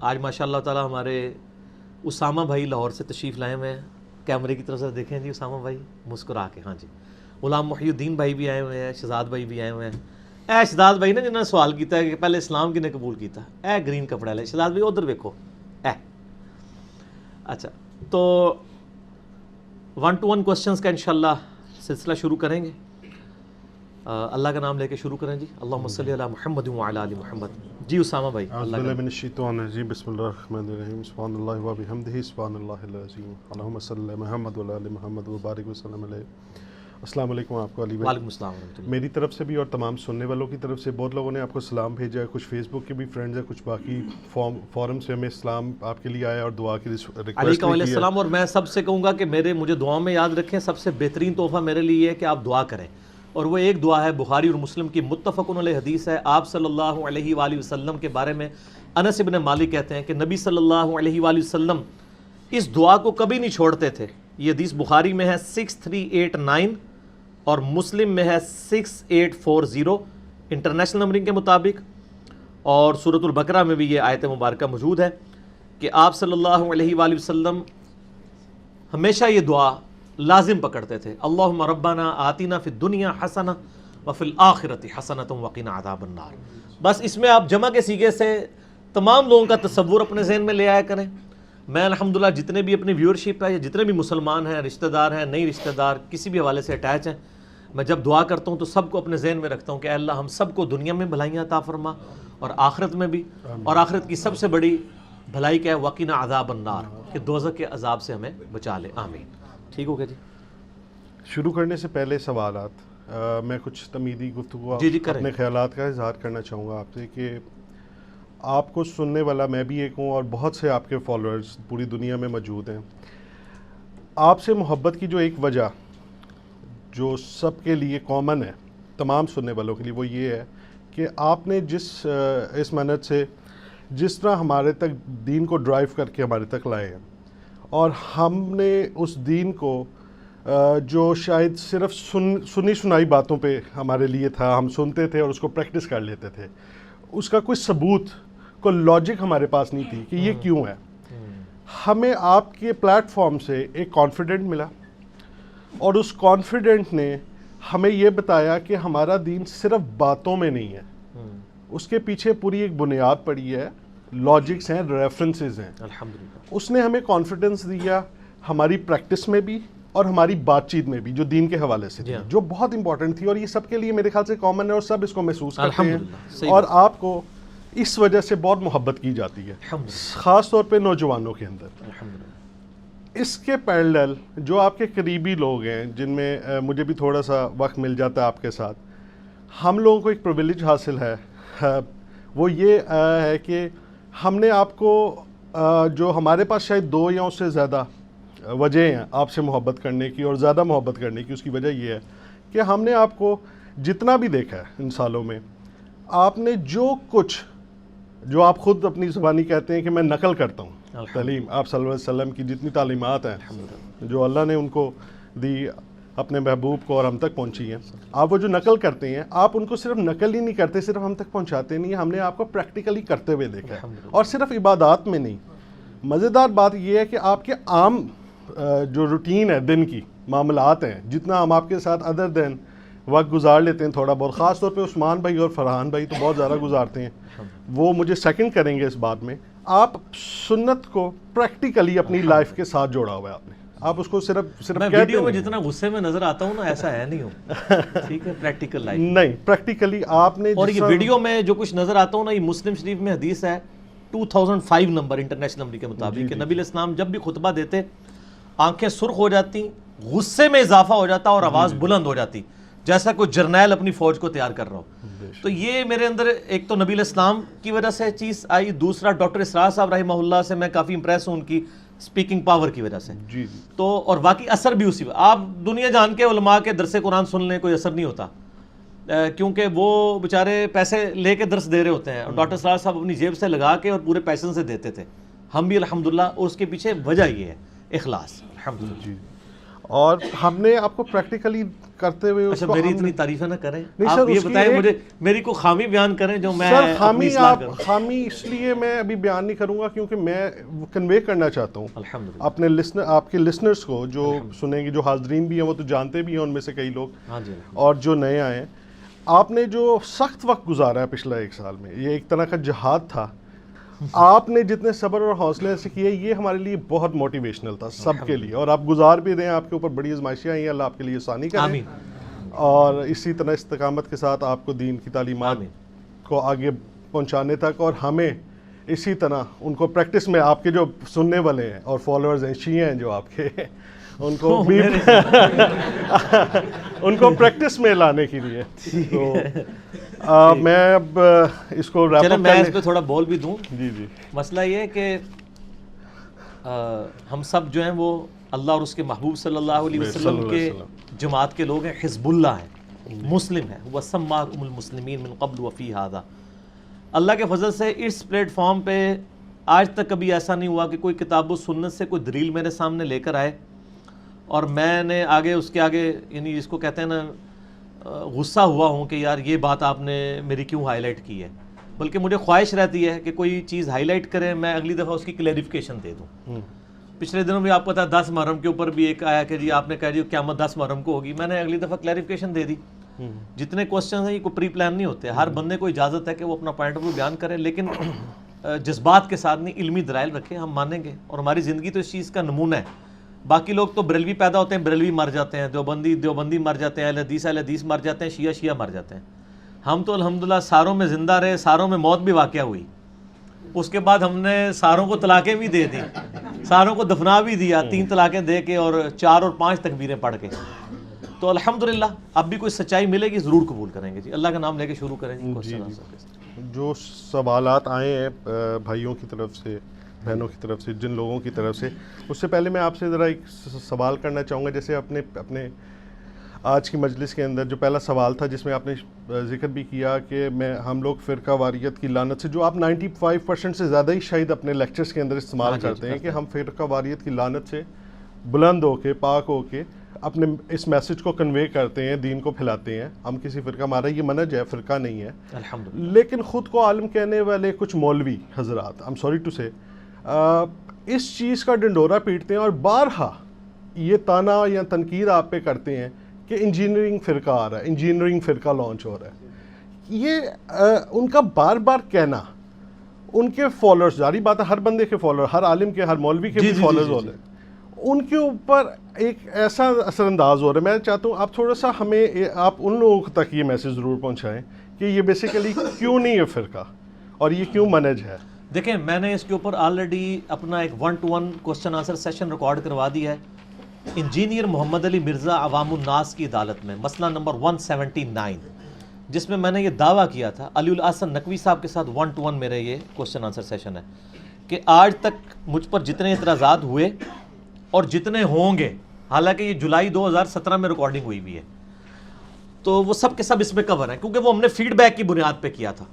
آج ماشاء اللہ تعالیٰ ہمارے اسامہ بھائی لاہور سے تشریف لائے ہوئے ہیں. کیمرے کی طرف سے دیکھیں جی اسامہ بھائی مسکرا کے. ہاں جی. غلام محی الدین بھائی بھی آئے ہوئے ہیں, شہزاد بھائی بھی آئے ہوئے ہیں. اے شہزاد بھائی نے جنہوں نے سوال کیتا ہے کہ پہلے اسلام کنے قبول کیتا, اے گرین کپڑا لے شہزاد بھائی ادھر دیکھو. اچھا تو 1 to 1 کوسچنس کا انشاءاللہ سلسلہ شروع کریں گے. اللہ کا نام لے کے شروع کریں جی. اللہم صلی علی محمد وعلی آل محمد. جی اسامہ بھائی. اعوذ باللہ من الشیطان الرجیم. بسم اللہ الرحمن الرحیم. سبحان اللہ و بحمدہ سبحان اللہ العظیم. اللہم صلی علی محمد وعلی آل محمد وبارک وسلم علیہ. السلام علیکم آپ کو علی بھائی. وعلیکم السلام ورحمۃ اللہ. میری طرف سے بھی اور تمام سننے والوں کی طرف سے بہت لوگوں نے آپ کو سلام بھیجا ہے. کچھ فیس بک کے بھی فرینڈز ہیں, کچھ باقی فورم سے ہمیں سلام آپ کے لیے آیا اور دعا کی ریکویسٹ علیکم کی ہے. السلام. اور میں سب سے کہوں گا کہ مجھے دعاؤں میں یاد رکھیں. سب سے بہترین تحفہ میرے لیے یہ ہے کہ آپ دعا کریں, اور وہ ایک دعا ہے بخاری اور مسلم کی متفق علیہ حدیث ہے. آپ صلی اللہ علیہ وآلہ وسلم کے بارے میں انس بن مالک کہتے ہیں کہ نبی صلی اللہ علیہ وآلہ وسلم اس دعا کو کبھی نہیں چھوڑتے تھے. یہ حدیث بخاری میں ہے 6389 اور مسلم میں ہے 6840 انٹرنیشنل نمبرنگ کے مطابق, اور سورۃ البقرہ میں بھی یہ آیت مبارکہ موجود ہے کہ آپ صلی اللہ علیہ وآلہ وسلم ہمیشہ یہ دعا لازم پکڑتے تھے. اللہم ربنا آتنا فی الدنیا حسنہ وفی الآخرۃ حسنۃ وقنا عذاب النار. بس اس میں آپ جمع کے سیغے سے تمام لوگوں کا تصور اپنے ذہن میں لے آیا کریں. میں الحمدللہ جتنے بھی اپنی ویورشپ ہے یا جتنے بھی مسلمان ہیں, رشتہ دار ہیں, نہیں رشتہ دار, کسی بھی حوالے سے اٹیچ ہیں, میں جب دعا کرتا ہوں تو سب کو اپنے ذہن میں رکھتا ہوں کہ اے اللہ ہم سب کو دنیا میں بھلائیاں عطا فرما اور آخرت میں بھی, اور آخرت کی سب سے بڑی بھلائی کیا ہے, وقنا عذاب النار, کہ دوزخ کے عذاب سے ہمیں بچا لے. آمین. ٹھیک ہو گیا جی. شروع کرنے سے پہلے سوالات, میں کچھ تمیدی گفتگو جی کریں. اپنے خیالات کا اظہار کرنا چاہوں گا آپ سے کہ آپ کو سننے والا میں بھی ایک ہوں اور بہت سے آپ کے فالوورز پوری دنیا میں موجود ہیں. آپ سے محبت کی جو ایک وجہ جو سب کے لیے کامن ہے, تمام سننے والوں کے لیے, وہ یہ ہے کہ آپ نے اس محنت سے جس طرح ہمارے تک دین کو ڈرائیو کر کے ہمارے تک لائے ہیں, اور ہم نے اس دین کو جو شاید صرف سنی سنائی باتوں پہ ہمارے لیے تھا, ہم سنتے تھے اور اس کو پریکٹس کر لیتے تھے, اس کا کوئی ثبوت, کوئی لاجک ہمارے پاس نہیں تھی کہ یہ کیوں ہے. ہمیں آپ کے پلیٹ فارم سے ایک کانفیڈنٹ ملا, اور اس کانفیڈنٹ نے ہمیں یہ بتایا کہ ہمارا دین صرف باتوں میں نہیں ہے, اس کے پیچھے پوری ایک بنیاد پڑی ہے, لاجکس ہیں, ریفرنسز ہیں. الحمدللہ. اس نے ہمیں کانفیڈنس دیا ہماری پریکٹس میں بھی اور ہماری بات چیت میں بھی, جو دین کے حوالے سے تھی, جو بہت امپورٹنٹ تھی, اور یہ سب کے لیے میرے خیال سے کامن ہے اور سب اس کو محسوس کرتے ہیں, اور آپ کو اس وجہ سے بہت محبت کی جاتی ہے, خاص طور پہ نوجوانوں کے اندر. اس کے پیرلل جو آپ کے قریبی لوگ ہیں, جن میں مجھے بھی تھوڑا سا وقت مل جاتا ہے آپ کے ساتھ, ہم لوگوں کو ایک پرویلیج حاصل ہے, وہ یہ ہے کہ ہم نے آپ کو جو ہمارے پاس شاید 2 یا اس سے زیادہ وجہ ہیں آپ سے محبت کرنے کی اور زیادہ محبت کرنے کی, اس کی وجہ یہ ہے کہ ہم نے آپ کو جتنا بھی دیکھا ہے ان سالوں میں, آپ نے جو کچھ, جو آپ خود اپنی زبانی کہتے ہیں کہ میں نقل کرتا ہوں تعلیم, آپ صلی اللہ علیہ وسلم کی جتنی تعلیمات ہیں جو اللہ نے ان کو دی اپنے محبوب کو اور ہم تک پہنچی ہیں, آپ وہ جو نقل کرتے ہیں, آپ ان کو صرف نقل ہی نہیں کرتے, صرف ہم تک پہنچاتے نہیں, ہم نے آپ کو پریکٹیکلی کرتے ہوئے دیکھا ہے, اور صرف عبادات میں نہیں. مزیدار بات یہ ہے کہ آپ کے عام جو روٹین ہے, دن کی معاملات ہیں, جتنا ہم آپ کے ساتھ ادر دین وقت گزار لیتے ہیں تھوڑا بہت, خاص طور پہ عثمان بھائی اور فرحان بھائی تو بہت زیادہ گزارتے ہیں, وہ مجھے سیکنڈ کریں گے اس بات میں. آپ سنت کو پریکٹیکلی اپنی لائف کے ساتھ جوڑا ہوا ہے آپ نے, آپ اس کو صرف میں ویڈیو میں جتنا غصے میں نظر آتا ہوں نا ایسا ہے نہیں ہوں, ٹھیک ہے, پریکٹیکل لائف نہیں, پریکٹیکلی آپ نے. اور یہ ویڈیو میں جو کچھ نظر آتا ہوں نا, یہ مسلم شریف میں حدیث ہے 2005 نمبر انٹرنیشنل نمبر کے مطابق کہ نبی علیہ السلام جب بھی خطبہ دیتے آنکھیں سرخ ہو جاتی, غصے میں اضافہ ہو جاتا اور آواز بلند ہو جاتی, جیسا کوئی جرنیل اپنی فوج کو تیار کر رہا ہو. تو یہ میرے اندر ایک تو نبی علیہ السلام کی وجہ سے چیز آئی, دوسرا ڈاکٹر اسرار صاحب رحمہ اللہ سے میں کافی امپریس ہوں ان کی سپیکنگ پاور کی وجہ سے. تو اور باقی اثر بھی اسی, آپ دنیا جان کے علماء کے درس قرآن سن لیں کوئی اثر نہیں ہوتا, کیونکہ وہ بیچارے پیسے لے کے درس دے رہے ہوتے ہیں, اور ڈاکٹر اسرار صاحب اپنی جیب سے لگا کے اور پورے پیشن سے دیتے تھے. ہم بھی الحمدللہ, اور اس کے پیچھے وجہ یہ ہے اخلاص الحمدللہ. اور ہم نے آپ کو پریکٹیکلی کرتے ہوئے اچھا میری اتنی تعریفیں نہ کریں, نہیں آپ سر, یہ بتائیں مجھے میری کو خامی بیان کریں جو میں سر خامی اصلاح آپ کروں. خامی اس لیے میں ابھی بیان نہیں کروں گا کیونکہ میں کنوے کرنا چاہتا ہوں الحمدللہ. اپنے آپ کے لسنرز کو جو سنیں گے, جو حاضرین بھی ہیں وہ تو جانتے بھی ہیں ان میں سے کئی لوگ, ہاں جی, اور جو نئے آئے ہیں, آپ نے جو سخت وقت گزارا ہے پچھلا 1 سال میں, یہ ایک طرح کا جہاد تھا, آپ نے جتنے صبر اور حوصلے سے کیے یہ ہمارے لیے بہت موٹیویشنل تھا سب کے لیے, اور آپ گزار بھی رہے ہیں, آپ کے اوپر بڑی آزمائشیں آئی ہیں, اللہ آپ کے لیے آسانی کرے, آمین, اور اسی طرح استقامت کے ساتھ آپ کو دین کی تعلیمات کو آگے پہنچانے تک, اور ہمیں اسی طرح ان کو پریکٹس میں, آپ کے جو سننے والے ہیں اور فالوورز ہیں, شیعہ ہیں جو آپ کے, ان کو بھی ان کو پریکٹس میں لانے کے لیے. تو میں اب اس کو ریپ چلیں اپ میں کرنے, اس پہ تھوڑا بول بھی دوں. جی جی, مسئلہ یہ ہے کہ ہم سب جو ہیں وہ اللہ اور اس کے محبوب صلی اللہ علیہ وسلم کے جماعت کے لوگ ہیں, حزب اللہ ہیں, مسلم ہیں, وَسَمَّاكُمُ الْمُسْلِمِينَ مِن قَبْلُ وَفِي هَذَا. اللہ کے فضل سے اس پلیٹ فارم پہ آج تک کبھی ایسا نہیں ہوا کہ کوئی کتاب و سنت سے کوئی دلیل میرے سامنے لے کر آئے اور میں نے آگے اس کے آگے یعنی جس کو کہتے ہیں نا غصہ ہوا ہوں کہ یار یہ بات آپ نے میری کیوں ہائی لائٹ کی ہے, بلکہ مجھے خواہش رہتی ہے کہ کوئی چیز ہائی لائٹ کرے, میں اگلی دفعہ اس کی کلیریفیکیشن دے دوں. پچھلے دنوں بھی آپ کو پتا 10 محرم کے اوپر بھی ایک آیا کہ جی آپ نے کہا جی قیامت 10 محرم کو ہوگی, میں نے اگلی دفعہ کلیریفیکیشن دے دی. جتنے کوسچنز ہیں یہ کوئی پری پلان نہیں ہوتے, ہر بندے کو اجازت ہے کہ وہ اپنا پوائنٹ آف ویو بیان کرے, لیکن جذبات کے ساتھ نہیں, علمی دلائل رکھے, ہم مانیں گے, اور ہماری زندگی تو اس چیز کا نمونہ ہے. باقی لوگ تو بریلوی پیدا ہوتے ہیں, بریلوی مر جاتے ہیں, دیوبندی مر جاتے ہیں, اہل حدیث مر جاتے ہیں, شیعہ مر جاتے ہیں. ہم تو الحمدللہ ساروں میں زندہ رہے, ساروں میں موت بھی واقع ہوئی, اس کے بعد ہم نے ساروں کو طلاقیں بھی دے دی, ساروں کو دفنا بھی دیا, 3 طلاقیں دے کے اور 4 اور 5 تکبیریں پڑھ کے. تو الحمدللہ اب بھی کوئی سچائی ملے گی ضرور قبول کریں گے جی. اللہ کا نام لے کے شروع کریں جی. جو سوالات آئے ہیں بھائیوں کی طرف سے, بہنوں کی طرف سے, جن لوگوں کی طرف سے, اس سے پہلے میں آپ سے ذرا ایک سوال کرنا چاہوں گا. جیسے اپنے آج کی مجلس کے اندر جو پہلا سوال تھا جس میں آپ نے ذکر بھی کیا کہ ہم لوگ فرقہ واریت کی لعنت سے, جو آپ 95% سے زیادہ ہی شاید اپنے لیکچرز کے اندر استعمال کرتے ہیں کہ ہم فرقہ واریت کی لعنت سے بلند ہو کے, پاک ہو کے اپنے اس میسج کو کنوے کرتے ہیں, دین کو پھیلاتے ہیں. ہم کسی فرقہ, ہمارا یہ منہج ہے, فرقہ نہیں ہے الحمدللہ. لیکن خود کو عالم کہنے والے کچھ مولوی حضرات, I'm sorry to say, اس چیز کا ڈنڈورا پیٹتے ہیں اور بارہا یہ تانا یا تنقید آپ پہ کرتے ہیں کہ انجینئرنگ فرقہ آ رہا ہے, انجینئرنگ فرقہ لانچ ہو رہا ہے. یہ ان کا بار بار کہنا, ان کے فالوورز, جاری بات ہے ہر بندے کے فالوور, ہر عالم کے, ہر مولوی کے بھی فالوورز ہو رہے ہیں, ان کے اوپر ایک ایسا اثر انداز ہو رہا ہے. میں چاہتا ہوں آپ تھوڑا سا ہمیں, آپ ان لوگوں تک یہ میسج ضرور پہنچائیں کہ یہ بیسیکلی کیوں نہیں ہے فرقہ اور یہ کیوں منہج ہے. دیکھیں میں نے اس کے اوپر آلریڈی اپنا ایک 1-to-1 question answer session record کروا دیا ہے, انجینئر محمد علی مرزا عوام الناس کی عدالت میں, مسئلہ نمبر 179, جس میں نے یہ دعویٰ کیا تھا. علی الاحسن نقوی صاحب کے ساتھ 1-to-1 میرے یہ کوسچن آنسر سیشن ہے کہ آج تک مجھ پر جتنے اعتراضات ہوئے اور جتنے ہوں گے, حالانکہ یہ جولائی 2017 میں ریکارڈنگ ہوئی بھی ہے, تو وہ سب کے سب اس میں کور ہیں, کیونکہ وہ ہم نے فیڈ بیک کی بنیاد پہ کیا تھا.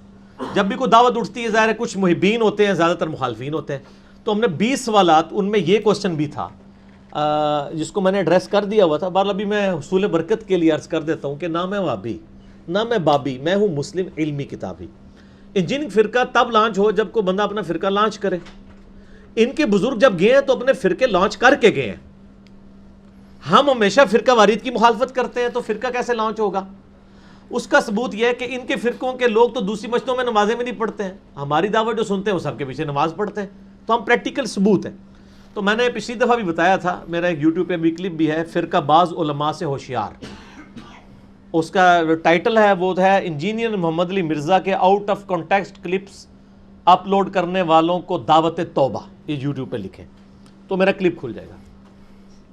جب بھی کوئی دعوت اٹھتی ہے, ظاہر ہے کچھ محبین ہوتے ہیں, زیادہ تر مخالفین ہوتے ہیں, تو ہم نے 20 سوالات, ان میں یہ کوسچن بھی تھا جس کو میں نے ایڈریس کر دیا ہوا تھا. بہرحال ابھی میں حصول برکت کے لیے عرض کر دیتا ہوں کہ نہ میں وابی نہ میں بابی, میں ہوں مسلم علمی کتابی. انجینئرنگ فرقہ تب لانچ ہو جب کوئی بندہ اپنا فرقہ لانچ کرے. ان کے بزرگ جب گئے ہیں تو اپنے فرقے لانچ کر کے گئے ہیں. ہم ہمیشہ فرقہ واریت کی مخالفت کرتے ہیں, تو فرقہ کیسے لانچ ہوگا؟ اس کا ثبوت یہ ہے کہ ان کے فرقوں کے لوگ تو دوسری مسجدوں میں نمازیں بھی نہیں پڑھتے ہیں, ہماری دعوت جو سنتے ہیں وہ سب کے پیچھے نماز پڑھتے ہیں. تو ہم پریکٹیکل ثبوت ہیں. تو میں نے پچھلی دفعہ بھی بتایا تھا, میرا ایک یوٹیوب پہ بھی کلپ بھی ہے, فرقہ باز علماء سے ہوشیار. اس کا ٹائٹل ہے وہ ہے انجینئر محمد علی مرزا کے out of context clips upload کرنے والوں کو دعوت توبہ, یہ یوٹیوب پہ لکھیں تو میرا کلپ کھل جائے گا.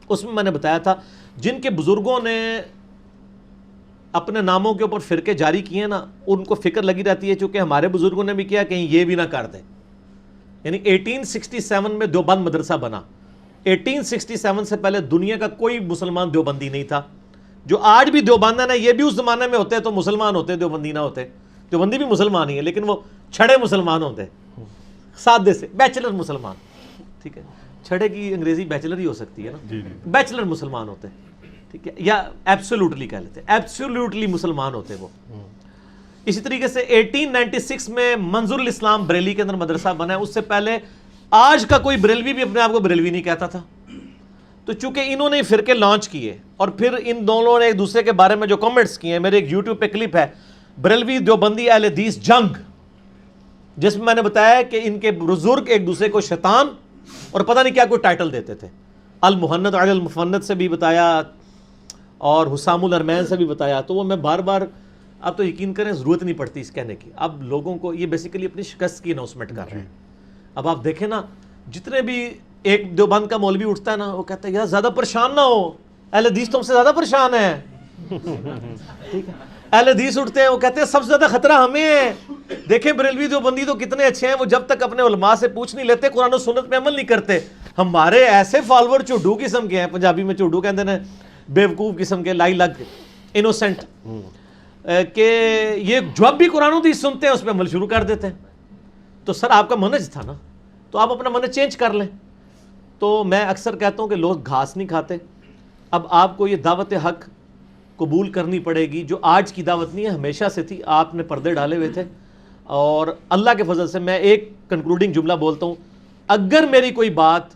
اس میں نے بتایا تھا جن کے بزرگوں نے اپنے ناموں کے اوپر فرقے جاری کیے نا, ان کو فکر لگی رہتی ہے چونکہ ہمارے بزرگوں نے بھی کیا, کہیں یہ بھی نہ کر دیں. یعنی 1867 میں دیوبند مدرسہ بنا. 1867 سے پہلے دنیا کا کوئی مسلمان دیوبندی نہیں تھا. جو آج بھی دیوبند ہے نا, یہ بھی اس زمانے میں ہوتے تو مسلمان ہوتے, دیوبندی نہ ہوتے. دیوبندی بھی مسلمان ہی ہے, لیکن وہ چھڑے مسلمان ہوتے, سادے سے بیچلر مسلمان. ٹھیک ہے, چھڑے کی انگریزی بیچلر ہی ہو سکتی ہے نا, بیچلر مسلمان ہوتے. ٹھیک ہے, یا ایبسولوٹلی کہہ لیتے, ایبسولوٹلی مسلمان ہوتے وہ. اسی طریقے سے 1896 میں منظور الاسلام بریلی کے اندر مدرسہ بنا ہے. اس سے پہلے آج کا کوئی بریلوی بھی اپنے آپ کو بریلوی نہیں کہتا تھا. تو چونکہ انہوں نے فرقے لانچ کیے اور پھر ان دونوں نے ایک دوسرے کے بارے میں جو کامنٹس کیے ہیں, میرے ایک یوٹیوب پہ کلپ ہے بریلوی دیوبندی اہل حدیث جنگ, جس میں نے بتایا کہ ان کے بزرگ ایک دوسرے کو شیطان اور پتہ نہیں کیا کوئی ٹائٹل دیتے تھے. المحند علی المفند سے بھی بتایا اور حسام الارمین سے بھی بتایا. تو وہ میں بار بار, اب تو یقین کریں ضرورت نہیں پڑتی اس کہنے کی. اب لوگوں کو یہ بیسیکلی اپنی شکست کی اناؤنسمنٹ کر رہے ہیں. اب آپ دیکھیں نا, جتنے بھی ایک دیوبند کا مولوی اٹھتا ہے نا, وہ کہتا ہے یار زیادہ پریشان نہ ہو, اہل حدیث تم سے زیادہ پریشان ہے. ٹھیک ہے, اہل حدیث اٹھتے ہیں وہ کہتے ہیں سب سے زیادہ خطرہ ہمیں ہے. دیکھیں بریلوی دیوبندی تو کتنے اچھے ہیں, وہ جب تک اپنے علماء سے پوچھ نہیں لیتے قرآن و سنت پہ عمل نہیں کرتے. ہمارے ایسے فالوور چوڈو قسم کے ہیں, پنجابی میں چوڈو کہتے ہیں, بیوقوف قسم کے, لائی لگ, انوسنٹ, کہ یہ جب بھی قرآن و حدیث سنتے ہیں اس پہ عمل شروع کر دیتے ہیں. تو سر آپ کا منہج تھا نا, تو آپ اپنا منہج چینج کر لیں. تو میں اکثر کہتا ہوں کہ لوگ گھاس نہیں کھاتے. اب آپ کو یہ دعوت حق قبول کرنی پڑے گی, جو آج کی دعوت نہیں ہے, ہمیشہ سے تھی. آپ نے پردے ڈالے ہوئے تھے, اور اللہ کے فضل سے میں ایک کنکلوڈنگ جملہ بولتا ہوں, اگر میری کوئی بات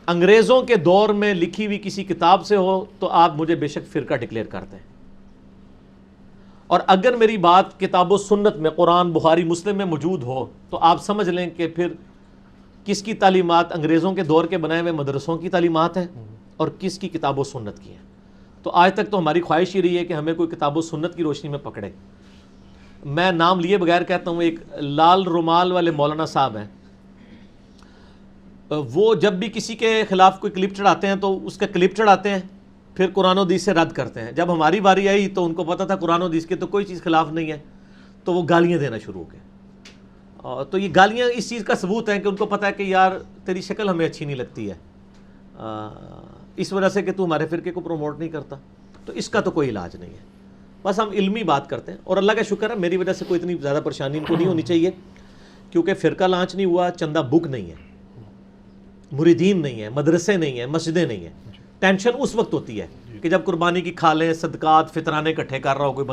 انگریزوں کے دور میں لکھی ہوئی کسی کتاب سے ہو تو آپ مجھے بے شک فرقہ ڈکلیئر کر دیں, اور اگر میری بات کتاب و سنت میں قرآن بخاری مسلم میں موجود ہو تو آپ سمجھ لیں کہ پھر کس کی تعلیمات انگریزوں کے دور کے بنائے ہوئے مدرسوں کی تعلیمات ہیں اور کس کی کتاب و سنت کی ہیں. تو آج تک تو ہماری خواہش ہی رہی ہے کہ ہمیں کوئی کتاب و سنت کی روشنی میں پکڑے. میں نام لیے بغیر کہتا ہوں, ایک لال رومال والے مولانا صاحب ہیں, وہ جب بھی کسی کے خلاف کوئی کلپ چڑھاتے ہیں تو اس کا کلپ چڑھاتے ہیں, پھر قرآن و حدیث سے رد کرتے ہیں. جب ہماری باری آئی تو ان کو پتہ تھا قرآن و حدیث کے تو کوئی چیز خلاف نہیں ہے, تو وہ گالیاں دینا شروع ہو گئے. تو یہ گالیاں اس چیز کا ثبوت ہیں کہ ان کو پتہ ہے کہ یار تیری شکل ہمیں اچھی نہیں لگتی ہے, اس وجہ سے کہ تو ہمارے فرقے کو پروموٹ نہیں کرتا. تو اس کا تو کوئی علاج نہیں ہے, بس ہم علمی بات کرتے ہیں. اور اللہ کا شکر ہے میری وجہ سے کوئی اتنی زیادہ پریشانی ان کو نہیں ہونی چاہیے, کیونکہ فرقہ لانچ نہیں ہوا, چندہ بک نہیں ہے, مریدین نہیں ہے, مدرسے نہیں ہیں, مسجدیں نہیں ہیں. ٹینشن اس وقت ہوتی ہے کہ جب قربانی کی کھالیں, صدقات, فطرانے اکٹھے کر رہا ہو کوئی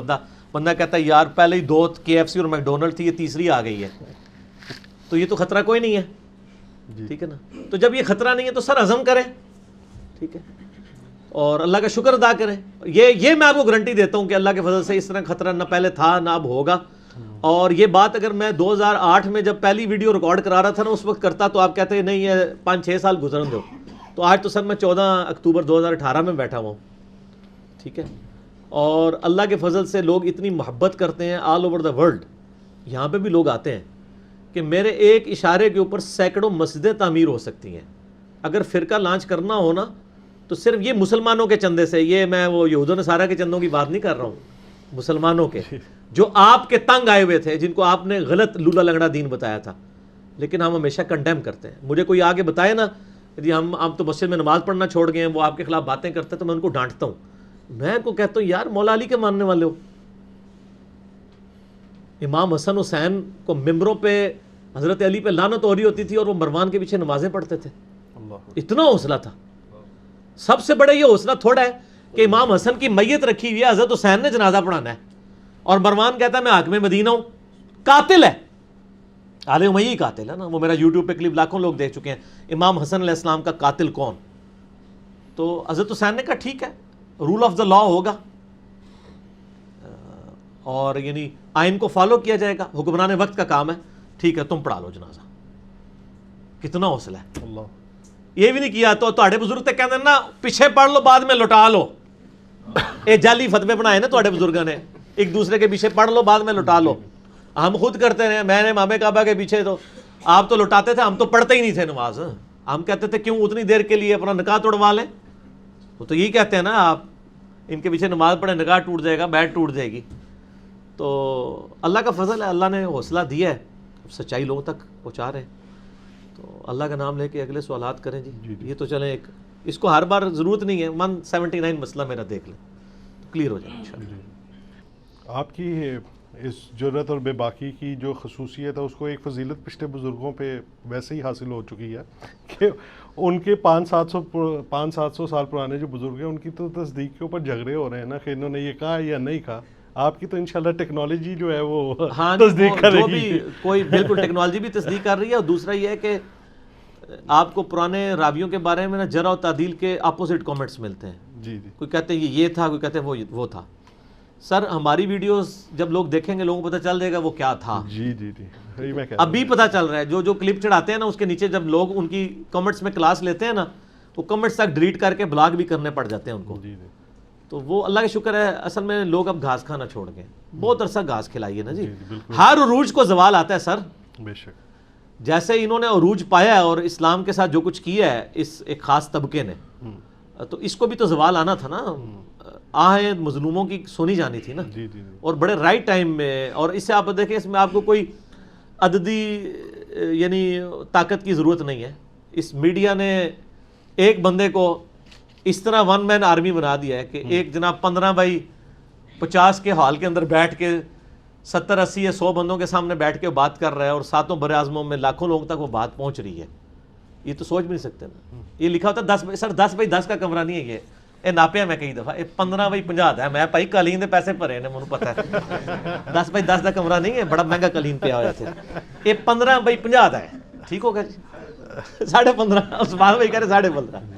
بندہ کہتا ہے یار پہلے ہی 2 KFC اور میکڈونلڈ تھی, یہ تیسری آ گئی ہے, تو یہ تو خطرہ کوئی نہیں ہے. ٹھیک ہے نا, تو جب یہ خطرہ نہیں ہے تو سر عزم کریں, ٹھیک ہے, اور اللہ کا شکر ادا کریں. یہ میں آپ کو گارنٹی دیتا ہوں کہ اللہ کے فضل سے اس طرح خطرہ نہ پہلے تھا نہ اب ہوگا. اور یہ بات اگر میں 2008 میں جب پہلی ویڈیو ریکارڈ کرا رہا تھا نا, اس وقت کرتا تو آپ کہتے ہیں نہیں یہ 5-6 سال گزرن دو. تو آج تو سر میں 14 اکتوبر 2018 میں بیٹھا ہوا ہوں, ٹھیک ہے. اور اللہ کے فضل سے لوگ اتنی محبت کرتے ہیں آل اوور دا ورلڈ, یہاں پہ بھی لوگ آتے ہیں کہ میرے ایک اشارے کے اوپر سینکڑوں مسجدیں تعمیر ہو سکتی ہیں. اگر فرقہ لانچ کرنا ہو نا تو صرف یہ مسلمانوں کے چندے سے, یہ میں وہ یہود و نصارہ کے چندوں کی بات نہیں کر رہا ہوں, مسلمانوں کے جو آپ کے تنگ آئے ہوئے تھے, جن کو آپ نے غلط لولا لنگڑا دین بتایا تھا. لیکن ہم ہمیشہ کنڈیم کرتے ہیں. مجھے کوئی آگے بتائے نا جی ہم تو مسجد میں نماز پڑھنا چھوڑ گئے ہیں, وہ آپ کے خلاف باتیں کرتے ہیں, تو میں ان کو ڈانٹتا ہوں. میں ان کو کہتا ہوں یار مولا علی کے ماننے والے ہو, امام حسن حسین کو ممبروں پہ حضرت علی پہ لعنت ہو رہی ہوتی تھی اور وہ مروان کے پیچھے نمازیں پڑھتے تھے. اتنا حوصلہ تھا. سب سے بڑا یہ حوصلہ تھوڑا ہے کہ امام حسن کی میت رکھی ہوئی ہے, حضرت حسین نے جنازہ پڑھانا ہے, اور مروان کہتا ہے میں حاکم مدینہ ہوں. قاتل ہے, آل امیہ قاتل ہے نا. وہ میرا یوٹیوب پہ کلپ لاکھوں لوگ دیکھ چکے ہیں, امام حسن علیہ السلام کا قاتل کون. تو حضرت حسین نے کہا ٹھیک ہے, رول آف دا لا ہوگا, اور یعنی آئین کو فالو کیا جائے گا, حکمران وقت کا کام ہے, ٹھیک ہے تم پڑھا لو جنازہ. کتنا حوصلہ ہے. اللہ, یہ بھی نہیں کیا تو تہاڈے بزرگ تے کہندے نا پیچھے پڑھ لو بعد میں لوٹا لو. اے جعلی فتوے بنائے نا تہاڈے بزرگاں نے, ایک دوسرے کے پیچھے پڑھ لو بعد میں لوٹا لو. ہم خود کرتے ہیں, میں نے امام کعبہ کے پیچھے, تو آپ تو لوٹاتے تھے, ہم تو پڑھتے ہی نہیں تھے نماز. ہم کہتے تھے کیوں اتنی دیر کے لیے اپنا نکاح توڑوا لیں. وہ تو یہی کہتے ہیں نا آپ ان کے پیچھے نماز پڑھیں نکاح ٹوٹ جائے گا, بیٹ ٹوٹ جائے گی. تو اللہ کا فضل ہے, اللہ نے حوصلہ دیا ہے, سچائی لوگوں تک پہنچا رہے ہیں. تو اللہ کا نام لے کے اگلے سوالات کریں جی. یہ تو چلیں, ایک اس کو ہر بار ضرورت نہیں ہے, 179 مسئلہ میرا دیکھ لیں تو کلیئر ہو جائے انشاءاللہ. آپ کی اس جرت اور بے باکی کی جو خصوصیت ہے اس کو ایک فضیلت پچھلے بزرگوں پہ ویسے ہی حاصل ہو چکی ہے کہ ان کے 500-700 سال پرانے جو بزرگ ہیں ان کی تو تصدیق کے اوپر جھگڑے ہو رہے ہیں نا کہ انہوں نے یہ کہا یا نہیں کہا. آپ کی تو انشاءاللہ ٹیکنالوجی جو ہے وہ تصدیق کرے گی. کوئی بالکل ٹیکنالوجی بھی تصدیق کر رہی ہے, اور دوسرا یہ ہے کہ آپ کو پرانے راویوں کے بارے میں نا جرح و تعدیل کے اپوزٹ کامنٹس ملتے ہیں. جی جی. کوئی کہتے ہیں یہ تھا, کوئی کہتے ہیں وہ تھا. سر ہماری ویڈیوز جب لوگ دیکھیں گے لوگوں کو پتہ چل جائے گا وہ کیا تھا. جی جی جی. ابھی پتہ چل رہا ہے, جو کلپ چڑھاتے ہیں نا اس کے نیچے جب لوگ ان کی کمنٹس میں کلاس لیتے ہیں نا وہ کمنٹس تک ڈیلیٹ کر کے بلاک بھی کرنے پڑ جاتے ہیں ان کو. جی جی. تو وہ اللہ کا شکر ہے, اصل میں لوگ اب گھاس کھانا چھوڑ گئے. بہت عرصہ گھاس کھلائیے نا جی. ہر عروج کو زوال آتا ہے سر. بے شک. جیسے انہوں نے عروج پایا ہے اور اسلام کے ساتھ جو کچھ کیا ہے اس ایک خاص طبقے نے, تو اس کو بھی تو زوال آنا تھا نا. آہیں مظلوموں کی سنی جانی تھی نا. جی جی. اور بڑے رائٹ ٹائم میں. اور اس سے آپ دیکھیں اس میں آپ کو کوئی عددی یعنی طاقت کی ضرورت نہیں ہے. اس میڈیا نے ایک بندے کو اس طرح ون مین آرمی بنا دیا ہے کہ ایک جناب 15x50 کے ہال کے اندر بیٹھ کے 70 80 یا 100 بندوں کے سامنے بیٹھ کے بات کر رہا ہے, اور ساتوں بر اعظموں میں لاکھوں لوگوں تک وہ بات پہنچ رہی ہے. یہ تو سوچ بھی نہیں سکتے نا. یہ لکھا ہوتا ہے 10x10 کا کمرہ نہیں ہے یہ ناپیا میں کئی دفعہ 15x50 ہے. میں بھائی قالین دے پیسے بھرے نے مجھے پتا ہے 10x10 کا کمرہ نہیں ہے, بڑا مہنگا قالین پیا ہوا تھا. یہ 15x50 ہے. ٹھیک ہوگا جی 15.5. عثمان بھائی کہہ رہے 15.5.